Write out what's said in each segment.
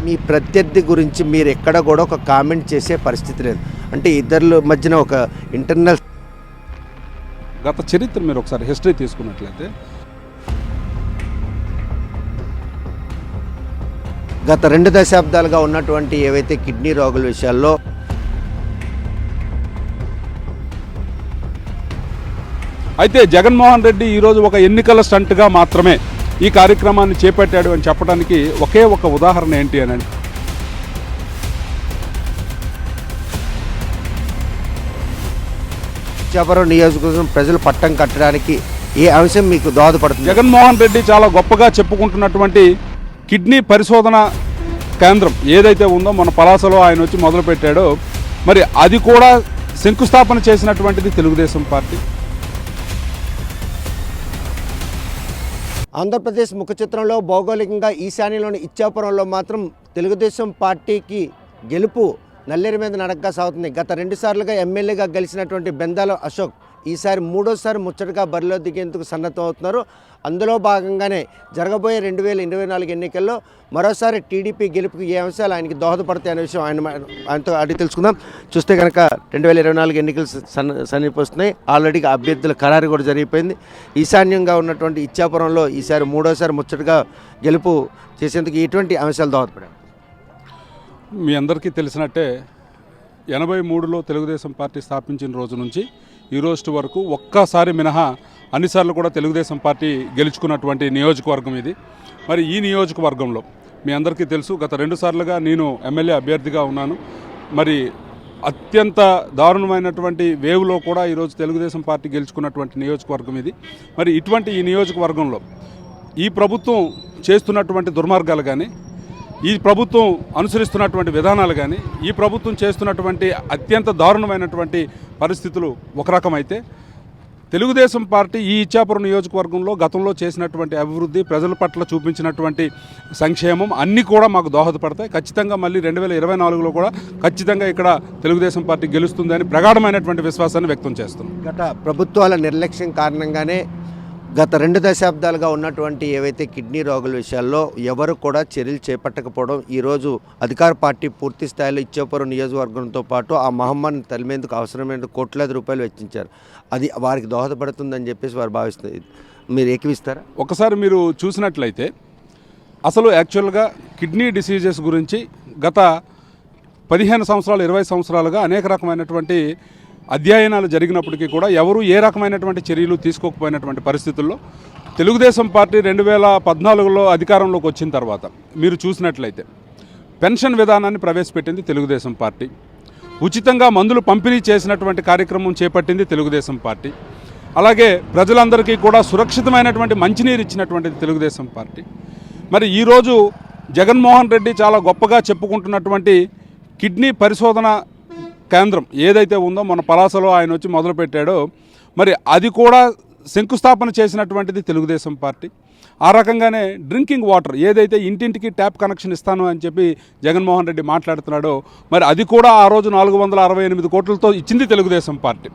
మీ ప్రత్యర్థి గురించి మీరు ఎక్కడ కూడా ఒక కామెంట్ చేసే పరిస్థితి లేదు. అంటే ఇద్దరి మధ్యన ఒక ఇంటర్నల్ గత చరిత్ర మీరు ఒకసారి హిస్టరీ తీసుకున్నట్లయితే గత 2 దశాబ్దాలుగా ఉన్నటువంటి ఏవైతే కిడ్నీ రోగుల విషయాల్లో అయితే జగన్మోహన్ రెడ్డి ఈరోజు ఒక ఎన్నికల స్టంట్గా మాత్రమే ఈ కార్యక్రమాన్ని చేపట్టాడు అని చెప్పడానికి ఒకే ఒక ఉదాహరణ ఏంటి అని ఇచ్చాపురం నియోజకవర్గం ప్రజలు పట్టం కట్టడానికి ఏ అంశం మీకు దోహదపడుతుంది? జగన్మోహన్ రెడ్డి చాలా గొప్పగా చెప్పుకుంటున్నటువంటి కిడ్నీ పరిశోధన కేంద్రం ఏదైతే ఉందో మన పలాసలో ఆయన వచ్చి మొదలుపెట్టాడో మరి అది కూడా శంకుస్థాపన చేసినటువంటిది తెలుగుదేశం పార్టీ. ఆంధ్రప్రదేశ్ ముఖ చిత్రంలో భౌగోళికంగా ఈశాన్యంలోని ఇచ్చాపురంలో మాత్రం తెలుగుదేశం పార్టీకి గెలుపు నల్లేరు మీద నడకగా సాగుతుంది. గత 2 సార్లుగా ఎమ్మెల్యేగా గెలిచినటువంటి బెందాల అశోక్ ఈసారి 3వసారి ముచ్చటగా బరిలో దిగేందుకు సన్నద్ధం అవుతున్నారు. అందులో భాగంగానే జరగబోయే 2024 ఎన్నికల్లో మరోసారి టీడీపీ గెలుపుకి ఏ అంశాలు ఆయనకి దోహదపడతాయి అనే విషయం ఆయనతో అడిగి తెలుసుకుందాం. చూస్తే కనుక 2024 ఎన్నికలు సమీపిస్తున్నాయి. ఆల్రెడీ అభ్యర్థుల ఖరారు కూడా జరిగిపోయింది. ఈశాన్యంగా ఉన్నటువంటి ఇచ్చాపురంలో ఈసారి 3వసారి ముచ్చటగా గెలుపు చేసేందుకు ఎటువంటి అంశాలు దోహదపడాయి? మీ అందరికీ తెలిసినట్టే 83లో తెలుగుదేశం పార్టీ స్థాపించిన రోజు నుంచి ఈ రోజు వరకు ఒక్కసారి మినహా అన్నిసార్లు కూడా తెలుగుదేశం పార్టీ గెలుచుకున్నటువంటి నియోజకవర్గం ఇది. మరి ఈ నియోజకవర్గంలో మీ అందరికీ తెలుసు గత 2 సార్లుగా నేను ఎమ్మెల్యే అభ్యర్థిగా ఉన్నాను. మరి అత్యంత దారుణమైనటువంటి వేవ్లో కూడా ఈరోజు తెలుగుదేశం పార్టీ గెలుచుకున్నటువంటి నియోజకవర్గం ఇది. మరి ఇటువంటి ఈ నియోజకవర్గంలో ఈ ప్రభుత్వం చేస్తున్నటువంటి దుర్మార్గాలు కానీ, ఈ ప్రభుత్వం అనుసరిస్తున్నటువంటి విధానాలు కానీ, ఈ ప్రభుత్వం చేస్తున్నటువంటి అత్యంత దారుణమైనటువంటి పరిస్థితులు ఒక రకమైతే, తెలుగుదేశం పార్టీ ఈ ఇచ్చాపురం నియోజకవర్గంలో గతంలో చేసినటువంటి అభివృద్ధి, ప్రజల పట్ల చూపించినటువంటి సంక్షేమం అన్నీ కూడా మాకు దోహదపడతాయి. ఖచ్చితంగా మళ్ళీ 2024లో కూడా ఖచ్చితంగా ఇక్కడ తెలుగుదేశం పార్టీ గెలుస్తుందని ప్రగాఢమైనటువంటి విశ్వాసాన్ని వ్యక్తం చేస్తున్నాం. గత ప్రభుత్వాల నిర్లక్ష్యం కారణంగానే గత 2 దశాబ్దాలుగా ఉన్నటువంటి ఏవైతే కిడ్నీ రోగుల విషయాల్లో ఎవరు కూడా చర్యలు చేపట్టకపోవడం, ఈరోజు అధికార పార్టీ పూర్తి స్థాయిలో ఇచ్చాపురం నియోజకవర్గంతో పాటు ఆ మహమ్మారిని తలిమేందుకు అవసరమైన కోట్లాది రూపాయలు వెచ్చించారు. అది వారికి దోహదపడుతుందని చెప్పేసి వారు భావిస్తుంది. మీరు ఏకీవిస్తారా? ఒకసారి మీరు చూసినట్లయితే అసలు యాక్చువల్గా కిడ్నీ డిసీజెస్ గురించి గత 15 సంవత్సరాలు 20 సంవత్సరాలుగా అనేక రకమైనటువంటి అధ్యయనాలు జరిగినప్పటికీ కూడా ఎవరు ఏ రకమైనటువంటి చర్యలు తీసుకోకపోయినటువంటి పరిస్థితుల్లో తెలుగుదేశం పార్టీ 2014లో అధికారంలోకి వచ్చిన తర్వాత మీరు చూసినట్లయితే పెన్షన్ విధానాన్ని ప్రవేశపెట్టింది తెలుగుదేశం పార్టీ. ఉచితంగా మందులు పంపిణీ చేసినటువంటి కార్యక్రమం చేపట్టింది తెలుగుదేశం పార్టీ. అలాగే ప్రజలందరికీ కూడా సురక్షితమైనటువంటి మంచినీరు ఇచ్చినటువంటిది తెలుగుదేశం పార్టీ. మరి ఈరోజు జగన్మోహన్ రెడ్డి చాలా గొప్పగా చెప్పుకుంటున్నటువంటి కిడ్నీ పరిశోధన కేంద్రం ఏదైతే ఉందో మన పలాసలో ఆయన వచ్చి మొదలుపెట్టాడో మరి అది కూడా శంకుస్థాపన చేసినటువంటిది తెలుగుదేశం పార్టీ. ఆ రకంగానే డ్రింకింగ్ వాటర్ ఏదైతే ఇంటింటికి ట్యాప్ కనెక్షన్ ఇస్తాను అని చెప్పి జగన్మోహన్ రెడ్డి మాట్లాడుతున్నాడో మరి అది కూడా ఆ రోజు 468 కోట్లతో ఇచ్చింది తెలుగుదేశం పార్టీ.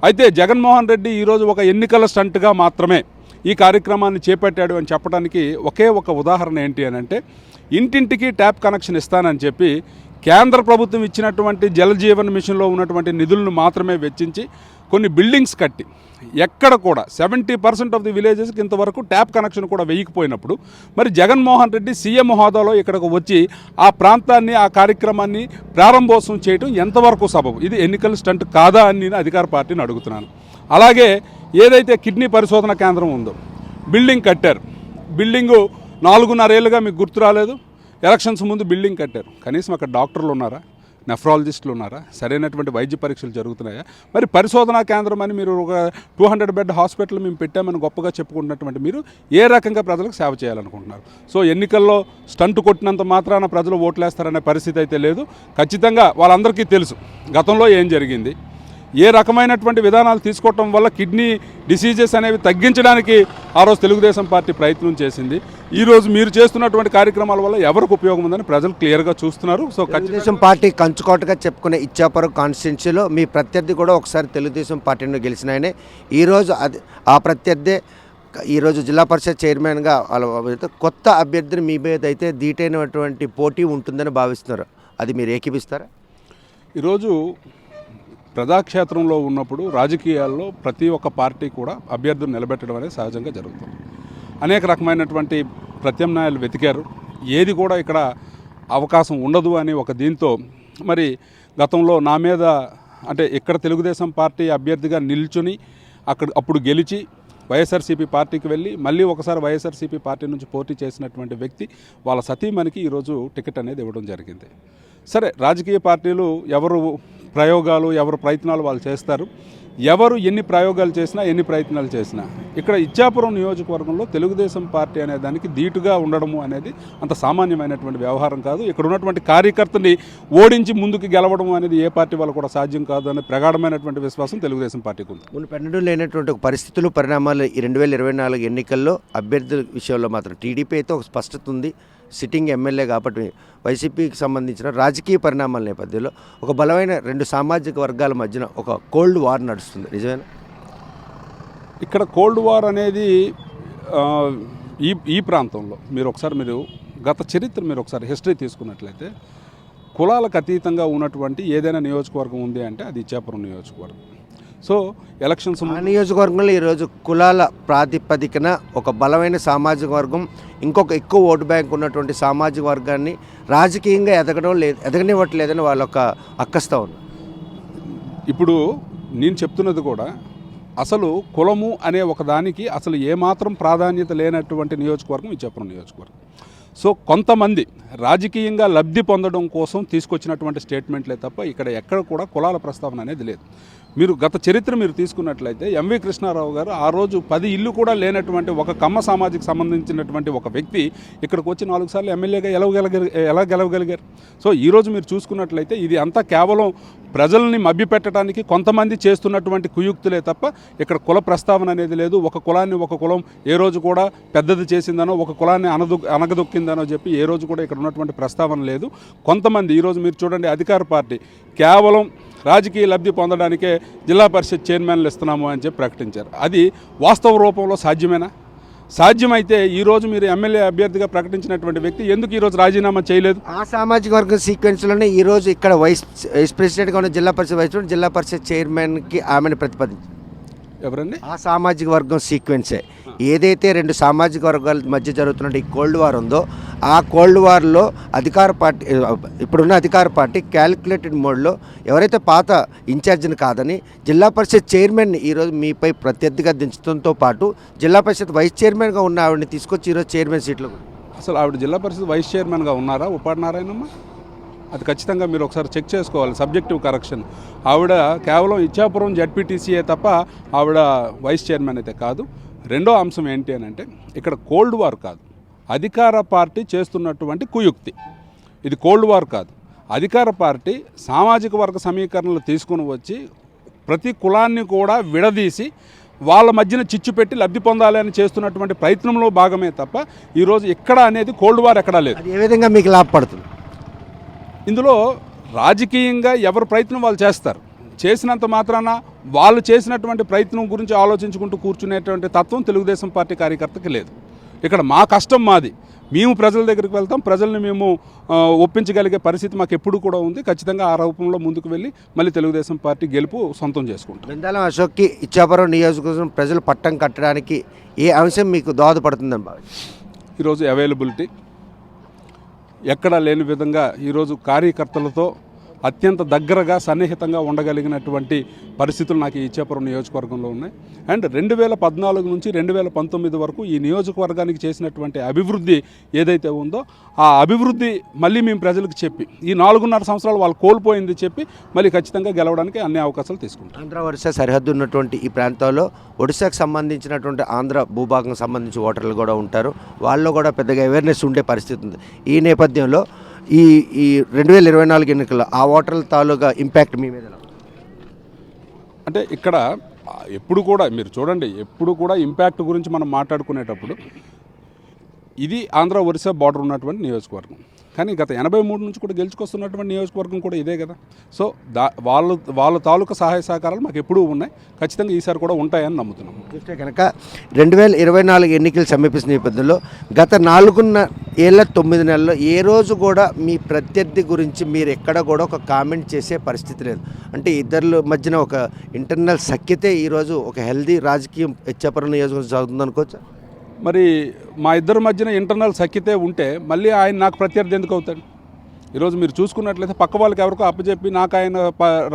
అయితే జగన్మోహన్ రెడ్డి ఈరోజు ఒక ఎన్నికల స్టంట్గా మాత్రమే ఈ కార్యక్రమాన్ని చేపట్టాడు అని చెప్పడానికి ఒకే ఒక ఉదాహరణ ఏంటి అని అంటే, ఇంటింటికి ట్యాప్ కనెక్షన్ ఇస్తానని చెప్పి కేంద్ర ప్రభుత్వం ఇచ్చినటువంటి జలజీవన్ మిషన్లో ఉన్నటువంటి నిధులను మాత్రమే వెచ్చించి కొన్ని బిల్డింగ్స్ కట్టి ఎక్కడ కూడా 70% ఆఫ్ ది విలేజెస్కి ఇంతవరకు ట్యాప్ కనెక్షన్ కూడా వేయకపోయినప్పుడు మరి జగన్మోహన్ రెడ్డి సీఎం హోదాలో ఇక్కడకు వచ్చి ఆ ప్రాంతాన్ని ఆ కార్యక్రమాన్ని ప్రారంభోత్సవం చేయడం ఎంతవరకు సబబు? ఇది ఎన్నికల స్టంట్ కాదా అని నేను అధికార పార్టీని అడుగుతున్నాను. అలాగే ఏదైతే కిడ్నీ పరిశోధన కేంద్రం ఉందో బిల్డింగ్ కట్టారు. బిల్డింగు 4.5 ఏళ్ళుగా మీకు గుర్తు రాలేదు. ఎలక్షన్స్ ముందు బిల్డింగ్ కట్టారు. కనీసం అక్కడ డాక్టర్లు ఉన్నారా? నెఫ్రాలజిస్టులు ఉన్నారా? సరైనటువంటి వైద్య పరీక్షలు జరుగుతున్నాయా? మరి పరిశోధనా కేంద్రం అని మీరు ఒక 200 బెడ్ హాస్పిటల్ మేము పెట్టామని గొప్పగా చెప్పుకుంటున్నటువంటి మీరు ఏ రకంగా ప్రజలకు సేవ చేయాలనుకుంటున్నారు? సో ఎన్నికల్లో స్టంట్ కొట్టినంత మాత్రాన ప్రజలు ఓట్లేస్తారనే పరిస్థితి అయితే లేదు. ఖచ్చితంగా వాళ్ళందరికీ తెలుసు గతంలో ఏం జరిగింది, ఏ రకమైనటువంటి విధానాలు తీసుకోవటం వల్ల కిడ్నీ డిసీజెస్ అనేవి తగ్గించడానికి ఆ రోజు తెలుగుదేశం పార్టీ ప్రయత్నం చేసింది. ఈరోజు మీరు చేస్తున్నటువంటి కార్యక్రమాల వల్ల ఎవరికి ఉపయోగం ఉందని ప్రజలు క్లియర్గా చూస్తున్నారు. సో తెలుగుదేశం పార్టీ కంచుకోటగా చెప్పుకునే ఇచ్చాపురం కాన్స్టిట్యున్సీలో మీ ప్రత్యర్థి కూడా ఒకసారి తెలుగుదేశం పార్టీని గెలిచిన ఆయనే. ఈరోజు అది ఆ ప్రత్యర్థి ఈరోజు జిల్లా పరిషత్ చైర్మన్గా కొత్త అభ్యర్థిని మీ మీద అయితే ధీటైనటువంటి పోటీ ఉంటుందని భావిస్తున్నారు, అది మీరు ఏకీపిస్తారా? ఈరోజు ప్రజాక్షేత్రంలో ఉన్నప్పుడు రాజకీయాల్లో ప్రతి ఒక్క పార్టీ కూడా అభ్యర్థులు నిలబెట్టడం అనేది సహజంగా జరుగుతుంది. అనేక రకమైనటువంటి ప్రత్యామ్నాయాలు వెతికారు, ఏది కూడా ఇక్కడ అవకాశం ఉండదు అని ఒక దీంతో మరి గతంలో నా మీద అంటే ఇక్కడ తెలుగుదేశం పార్టీ అభ్యర్థిగా నిల్చుని అప్పుడు గెలిచి వైఎస్ఆర్సీపీ పార్టీకి వెళ్ళి మళ్ళీ ఒకసారి వైఎస్ఆర్సీపీ పార్టీ నుంచి పోటీ చేసినటువంటి వ్యక్తి వాళ్ళ సతీమణికి ఈరోజు టికెట్ అనేది ఇవ్వడం జరిగింది. సరే, రాజకీయ పార్టీలు ఎవరు ప్రయోగాలు ఎవరు ప్రయత్నాలు వాళ్ళు చేస్తారు. ఎవరు ఎన్ని ప్రయోగాలు చేసినా ఎన్ని ప్రయత్నాలు చేసినా ఇక్కడ ఇచ్చాపురం నియోజకవర్గంలో తెలుగుదేశం పార్టీ అనే దానికి ధీటుగా ఉండడము అనేది అంత సామాన్యమైనటువంటి వ్యవహారం కాదు. ఇక్కడ ఉన్నటువంటి కార్యకర్తని ఓడించి ముందుకు గెలవడం అనేది ఏ పార్టీ వాళ్ళు కూడా సాధ్యం కాదు అనే ప్రగాఢమైనటువంటి విశ్వాసం తెలుగుదేశం పార్టీకి ఉంది. మునుపెన్నడూ లేనటువంటి ఒక పరిస్థితులు పరిణామాలు ఈ 2024 ఎన్నికల్లో అభ్యర్థుల విషయంలో మాత్రం టీడీపీ అయితే ఒక స్పష్టత ఉంది. సిట్టింగ్ ఎమ్మెల్యే కాబట్టి వైసీపీకి సంబంధించిన రాజకీయ పరిణామాల నేపథ్యంలో ఒక బలమైన రెండు సామాజిక వర్గాల మధ్యన ఒక కోల్డ్ వార్ నడుస్తుంది, నిజమేనా? ఇక్కడ కోల్డ్ వార్ అనేది ఈ ప్రాంతంలో మీరు గత చరిత్ర మీరు ఒకసారి హిస్టరీ తీసుకున్నట్లయితే కులాలకు అతీతంగా ఉన్నటువంటి ఏదైనా నియోజకవర్గం ఉంది అంటే అది ఇచ్చాపురం నియోజకవర్గం. సో ఎలక్షన్స్ నియోజకవర్గంలో ఈరోజు కులాల ప్రాతిపదికన ఒక బలమైన సామాజిక వర్గం ఇంకొక ఎక్కువ ఓటు బ్యాంక్ ఉన్నటువంటి సామాజిక వర్గాన్ని రాజకీయంగా ఎదగనివ్వట్లేదని వాళ్ళ ఒక అక్కస్తా ఉంది. ఇప్పుడు నేను చెప్తున్నది కూడా అసలు కులము అనే ఒక దానికి అసలు ఏమాత్రం ప్రాధాన్యత లేనటువంటి నియోజకవర్గం ఇచ్చాపురం నియోజకవర్గం. సో కొంతమంది రాజకీయంగా లబ్ధి పొందడం కోసం తీసుకొచ్చినటువంటి స్టేట్మెంట్లే తప్ప ఇక్కడ ఎక్కడ కూడా కులాల ప్రస్తావన అనేది లేదు. మీరు గత చరిత్ర మీరు తీసుకున్నట్లయితే ఎంవి కృష్ణారావు గారు ఆ రోజు 10 ఇల్లు కూడా లేనటువంటి ఒక కమ్మ సమాజానికి సంబంధించినటువంటి ఒక వ్యక్తి ఇక్కడికి వచ్చి 4 సార్లు ఎమ్మెల్యేగా ఎలా గెలవగలిగారు. సో ఈరోజు మీరు చూసుకున్నట్లయితే ఇది అంతా కేవలం ప్రజల్ని మభ్యపెట్టడానికి కొంతమంది చేస్తున్నటువంటి కుయుక్తులే తప్ప ఇక్కడ కుల ప్రస్తావన అనేది లేదు. ఒక కులాన్ని ఒక కులం ఏ రోజు కూడా పెద్దది చేసిందనో ఒక కులాన్ని అనగదొక్కిందనో చెప్పి ఏ రోజు కూడా ఇక్కడ ఉన్నటువంటి ప్రస్తావన లేదు. కొంతమంది ఈరోజు మీరు చూడండి అధికార పార్టీ కేవలం రాజకీయ లబ్ధి పొందడానికే జిల్లా పరిషత్ చైర్మన్లు ఇస్తున్నాము అని చెప్పి ప్రకటించారు. అది వాస్తవ రూపంలో సాధ్యమేనా? సాధ్యమైతే ఈరోజు మీరు ఎమ్మెల్యే అభ్యర్థిగా ప్రకటించినటువంటి వ్యక్తి ఎందుకు ఈరోజు రాజీనామా చేయలేదు? ఆ సామాజిక వర్గం సీక్వెన్స్లోనే ఈరోజు ఇక్కడ వైస్ ప్రెసిడెంట్గా ఉన్న జిల్లా పరిషత్ చైర్మన్కి ఆమెను ప్రతిపాదించారు. ఎవరండి? ఆ సామాజిక వర్గం సీక్వెన్సే ఏదైతే రెండు సామాజిక వర్గాల మధ్య జరుగుతున్న ఈ కోల్డ్ వార్ ఉందో ఆ కోల్డ్ వార్లో ఇప్పుడున్న అధికార పార్టీ క్యాలిక్యులేటెడ్ మోడ్లో ఎవరైతే పాత ఇన్ఛార్జిని కాదని జిల్లా పరిషత్ చైర్మన్ని ఈరోజు మీపై ప్రత్యర్థిగా దించడంతో పాటు జిల్లా పరిషత్ వైస్ చైర్మన్గా ఉన్న ఆవిడని తీసుకొచ్చి ఈరోజు చైర్మన్ సీట్లో అసలు ఆవిడ జిల్లా పరిషత్ వైస్ చైర్మన్గా ఉన్నారా? ఉపాధి నారాయణమ్మ అది ఖచ్చితంగా మీరు ఒకసారి చెక్ చేసుకోవాలి. Subjective correction. ఆవిడ కేవలం ఇచ్చాపురం జడ్పీటీసీయే తప్ప ఆవిడ వైస్ చైర్మన్ అయితే కాదు. రెండో అంశం ఏంటి అని అంటే ఇక్కడ కోల్డ్ వార్ కాదు, అధికార పార్టీ చేస్తున్నటువంటి కుయుక్తి. ఇది కోల్డ్ వార్ కాదు. అధికార పార్టీ సామాజిక వర్గ సమీకరణలు తీసుకుని వచ్చి ప్రతి కులాన్ని కూడా విడదీసి వాళ్ళ మధ్యన చిచ్చు పెట్టి లబ్ధి పొందాలి అని చేస్తున్నటువంటి ప్రయత్నంలో భాగమే తప్ప ఈరోజు ఎక్కడ అనేది కోల్డ్ వార్ ఎక్కడా లేదు. ఏ విధంగా మీకు లాభపడుతుంది? ఇందులో రాజకీయంగా ఎవరు ప్రయత్నం వాళ్ళు చేస్తారు. చేసినంత మాత్రాన వాళ్ళు చేసినటువంటి ప్రయత్నం గురించి ఆలోచించుకుంటూ కూర్చునేటువంటి తత్వం తెలుగుదేశం పార్టీ కార్యకర్తకి లేదు. ఇక్కడ మా కష్టం మాది, మేము ప్రజల దగ్గరికి వెళ్తాం, ప్రజల్ని మేము ఒప్పించగలిగే పరిస్థితి మాకు ఎప్పుడు కూడా ఉంది. ఖచ్చితంగా ఆ రూపంలో ముందుకు వెళ్ళి మళ్ళీ తెలుగుదేశం పార్టీ గెలుపు సొంతం చేసుకుంటాం. బెందాలం అశోక్కి ఇచ్చాపురం నియోజకవర్గం ప్రజలు పట్టం కట్టడానికి ఏ అంశం మీకు దోహదపడుతుందని ఈరోజు అవైలబిలిటీ ఎక్కడా లేని విధంగా ఈరోజు కార్యకర్తలతో అత్యంత దగ్గరగా సన్నిహితంగా ఉండగలిగినటువంటి పరిస్థితులు నాకు ఈ ఇచ్చాపురం నియోజకవర్గంలో ఉన్నాయి. అండ్ 2014 నుంచి 2019 వరకు ఈ నియోజకవర్గానికి చేసినటువంటి అభివృద్ధి ఏదైతే ఉందో ఆ అభివృద్ధి మళ్ళీ మేము ప్రజలకు చెప్పి ఈ 4.5 సంవత్సరాలు వాళ్ళు కోల్పోయింది చెప్పి మళ్ళీ ఖచ్చితంగా గెలవడానికి అన్ని అవకాశాలు తీసుకుంటాం. ఆంధ్ర ఒడిశా సరిహద్దు ఉన్నటువంటి ఈ ప్రాంతంలో ఒడిశాకు సంబంధించినటువంటి ఆంధ్ర భూభాగం సంబంధించి ఓటర్లు కూడా ఉంటారు. వాళ్ళలో కూడా పెద్దగా అవేర్నెస్ ఉండే పరిస్థితి ఉంది. ఈ నేపథ్యంలో ఈ 2024 ఎన్నికల్లో ఆ ఓటర్ల తాలూగా ఇంపాక్ట్ మీ మీద అంటే ఇక్కడ ఎప్పుడు కూడా మీరు చూడండి, ఎప్పుడు కూడా ఇంపాక్ట్ గురించి మనం మాట్లాడుకునేటప్పుడు ఇది ఆంధ్ర ఒరిస్సా బార్డర్ ఉన్నటువంటి నియోజకవర్గం. కానీ గత 83 నుంచి కూడా గెలుచుకొస్తున్నటువంటి నియోజకవర్గం కూడా ఇదే కదా. సో వాళ్ళ తాలూకా సహాయ సహకారాలు మాకు ఎప్పుడూ ఉన్నాయి, ఖచ్చితంగా ఈసారి కూడా ఉంటాయని నమ్ముతున్నాం. చూస్తే కనుక 2024 ఎన్నికలు సమీపిస్తున్న నేపథ్యంలో గత 4 ఏళ్ళ 9 నెలల్లో ఏ రోజు కూడా మీ ప్రత్యర్థి గురించి మీరు ఎక్కడ కూడా ఒక కామెంట్ చేసే పరిస్థితి లేదు. అంటే ఇద్దరి మధ్యన ఒక ఇంటర్నల్ సఖ్యతే ఈరోజు ఒక హెల్దీ రాజకీయం ఇచ్చాపురం నియోజకవర్గం సాగుతుంది అనుకోవచ్చా? మరి మా ఇద్దరి మధ్యన ఇంటర్నల్ సఖ్యతే ఉంటే మళ్ళీ ఆయన నాకు ప్రత్యర్థి ఎందుకు అవుతాడు? ఈరోజు మీరు చూసుకున్నట్లయితే పక్క వాళ్ళకి ఎవరికో అప్పచెప్పి నాకు ఆయన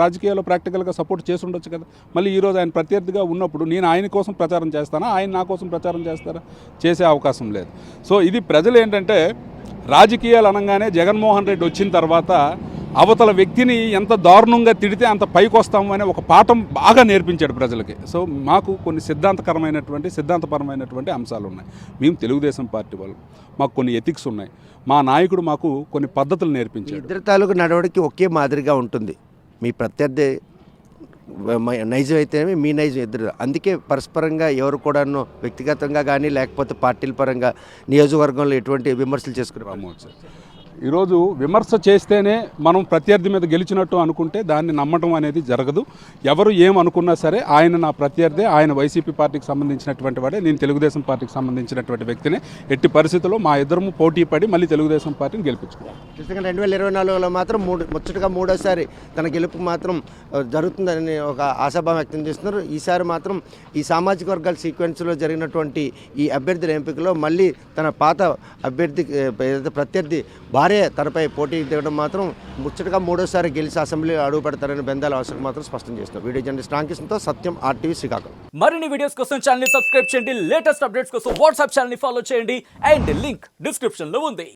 రాజకీయాల్లో ప్రాక్టికల్గా సపోర్ట్ చేసి ఉండొచ్చు కదా. మళ్ళీ ఈరోజు ఆయన ప్రత్యర్థిగా ఉన్నప్పుడు నేను ఆయన కోసం ప్రచారం చేస్తానా, ఆయన నా కోసం ప్రచారం చేస్తారా? చేసే అవకాశం లేదు. సో ఇది ప్రజలు ఏంటంటే రాజకీయాలు అనగానే జగన్మోహన్ రెడ్డి వచ్చిన తర్వాత అవతల వ్యక్తిని ఎంత దారుణంగా తిడితే అంత పైకి వస్తాము అనే ఒక పాఠం బాగా నేర్పించాడు ప్రజలకి. సో మాకు కొన్ని సిద్ధాంతపరమైనటువంటి అంశాలు ఉన్నాయి. మేము తెలుగుదేశం పార్టీ వాళ్ళు, మాకు కొన్ని ఎథిక్స్ ఉన్నాయి. మా నాయకుడు మాకు కొన్ని పద్ధతులు నేర్పించాడు. ఇద్దరు తాలూకు నడవడికి ఒకే మాదిరిగా ఉంటుంది. మీ ప్రత్యర్థి నైజం అయితేనే మీ నైజం ఇద్దరు, అందుకే పరస్పరంగా ఎవరు కూడాను వ్యక్తిగతంగా కానీ లేకపోతే పార్టీల పరంగా నియోజకవర్గంలో ఎటువంటి విమర్శలు చేసుకుని ఈరోజు విమర్శ చేస్తేనే మనం ప్రత్యర్థి మీద గెలిచినట్టు అనుకుంటే దాన్ని నమ్మటం అనేది జరగదు. ఎవరు ఏమనుకున్నా సరే ఆయన నా ప్రత్యర్థి, ఆయన వైసీపీ పార్టీకి సంబంధించినటువంటి వాడే, నేను తెలుగుదేశం పార్టీకి సంబంధించినటువంటి వ్యక్తినే. ఎట్టి పరిస్థితుల్లో మా ఇద్దరము పోటీ పడి మళ్ళీ తెలుగుదేశం పార్టీని గెలిపించుకున్నాం. ఖచ్చితంగా 2024లో మాత్రం ముచ్చటగా మూడోసారి తన గెలుపు మాత్రం జరుగుతుందని ఒక ఆశాభావం వ్యక్తం చేస్తున్నారు. ఈసారి మాత్రం ఈ సామాజిక వర్గాల సీక్వెన్స్లో జరిగినటువంటి ఈ అభ్యర్థుల ఎంపికలో మళ్ళీ తన పాత అభ్యర్థి ప్రత్యర్థి భార్య తనపై పోటీ దిగడం మాత్రం ముచ్చటగా మూడోసారి గెలిచి అసెంబ్లీలో అడుగు పెడతారని బెందాల అవసరం మాత్రం స్పష్టం చేస్తున్నారు. వీడియో జర్నలిస్ట్ రాంకిషన్తో సత్యం, RTV శ్రీకాకుళం. మరిన్ని వీడియోస్ కోసం ఛానల్ ని సబ్స్క్రైబ్ చేయండి, లేటెస్ట్ అప్డేట్స్ కోసం వాట్సాప్ ఛానల్ ని ఫాలో చేయండి అండ్ లింక్ డిస్క్రిప్షన్ లో ఉంది.